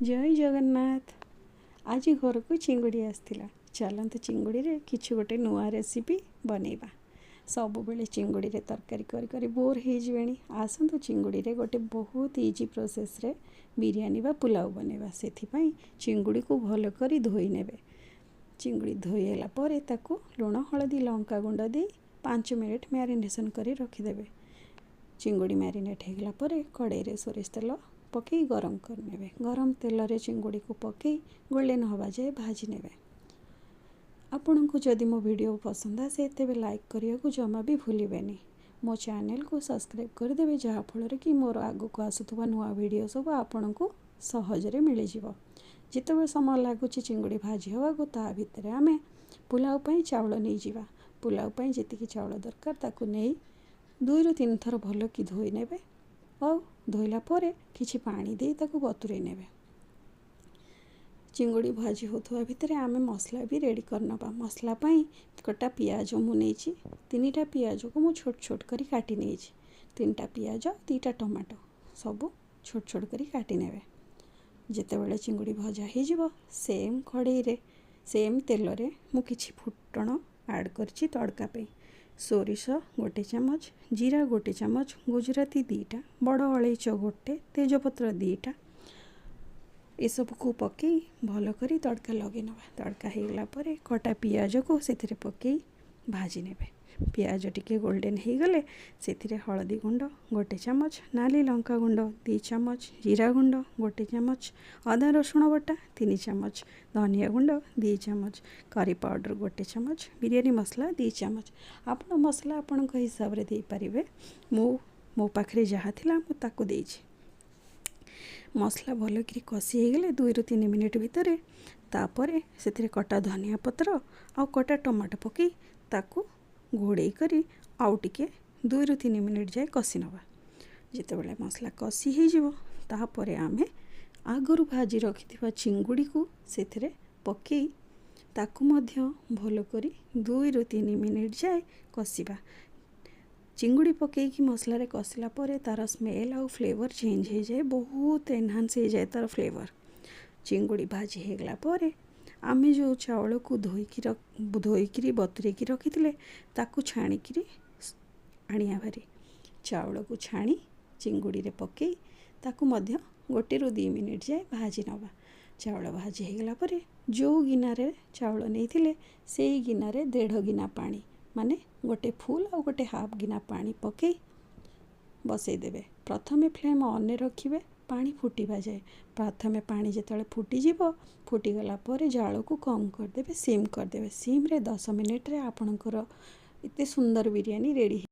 जय जगन्नाथ। आज घर को चिंगुड़ी आसला। चलते चिंगुड़ी रे किछु गोटे नुआ रेसिपी बनैबा। सब बेले चिंगुड़ी रे तरकारी करी करी बोर हो जीवेणी। आसतु चिंगुड़ी रे गोटे बहुत इजी प्रोसेस रे बिरयानी बा पुलाव बनैबा। सेथिपाई चिंगुड़ी को भल करी धोई नेबे। चिंगुड़ी धोईला परे ताकू लुण हलदी लंका गुंड दे 5 मिनिट मैरिनेशन करी रखिदेबे। चिंगुड़ी मैरिनेट होगला परे कड़ाई रे सोरिष तेल पकई गरम कर नेबे। गरम तेल रे चिंगुड़ी को पकई गोल्डन हवा जाए भाजी नेबे। आपन को जदि मो वीडियो पसंद आसे तेबे लाइक करिया को जमा भी भूलिबेनी। मो चैनल को सब्सक्राइब कर देबे जहा फल कि मोर आगु को आसुथबा नुआ वीडियो सब आपन को सहज रे मिल जिवो। जितेबे समय लागुची चिंगुड़ी भाजी हवा को ता भितर आमे पुलाव पई चावल नै जिवा। पुलाव पई जेतिकी चावल दरकार ताकू नै 2 ରୁ 3 थर भल कि धोई नेबे और धोइला परे किछि पानी दे ताकू बतुरे नेबे। चिंगुड़ी भाजी होथवा भितर आमे मसला भी रेडी करनबा। मसला पई कटा पियाज मु नेछि। 3टा पियाज को मु छोट छोट करी काटी नेछि। 3टा पियाज 2टा टमाटो सब छोट छोट करी काटी नेबे। जेतेबेले चिंगुड़ी भजा हे जिवो सेम कड़ाई रे सेम तेल रे मु किछि फुटण ऐड करछि तड़का पे। सोरिष गोटे चामच, जीरा गोटे चामच, गुजराती 2टा, बड़ अलैच गोटे, तेजपत्र 2टा ये सब को पकई भल करी तड़का लगे नवा। तड़का हेगला परे कटा पियाज को सेथिरे पकई भाजी नेबे। पियाज टिके गोल्डन हे गले सेथिरे हळदी गुंड गोटे चामच, नाली लंका गुंड 2 चामच, जीरा गुंड गोटे चामच, अदा रसुण बटा 3 चामच, धनिया गुंड 2 चामच, करी पाउडर गोटे चामच, बिरयानी मसला 2 चामच। आपण मसला आपण को हिसाब रे दे परिबे। मो पाखरे जहा थिला मु ताको देछि। मसला भल करी कसी हे गले 2 ରୁ 3 मिनिट भितरे तापरे सेथिरे कटा धनिया पत्र आ कटा टमाटो पकी ताको घोड़े करी आउ टिके 2 ରୁ 3 मिनिट जाए कसी नवा। जितेबेले मसला कसी हे जिवो तापरे आमे आगरु भाजी रखिथिबा चिंगुड़ी को सेथिरे पकई ताकू मध्य भल करी 2 ରୁ 3 मिनिट जाए कसीबा। चिंगुड़ी पकई कि मसला रे कसिला परे तार स्मेल आउ फ्लेवर चेंज हो जाए, बहुत एनहांस हो जाए तार फ्लेवर। चिंगुड़ी भाजी हेगला परे आमे जो चावल को धोईकी बतुरे की रखिथिले ताकू छाणिकी आनिया भारी। चावल को छाणी चिंगुड़ी रे पकई ताकू मध्य 1 ରୁ 2 मिनिट जाए भाजी नवा। चावल भाजी हेगला परे जो गिनारे चावल नैथिले सेई गिनारे 1.5 गिना पानी माने गोटे फुल और गोटे हाफ गिना पानी पकई बसई देबे। प्रथमे फ्लेम ऑन रखिबे पानी फुटिबा जाए। प्रथमे पानी जेतले फुटी जिवो फुटी गला परे जाळ को कम कर देबे, सिम कर देबे। सिम रे 10 मिनिट रे आपनकर इते सुंदर बिरयानी रेडी।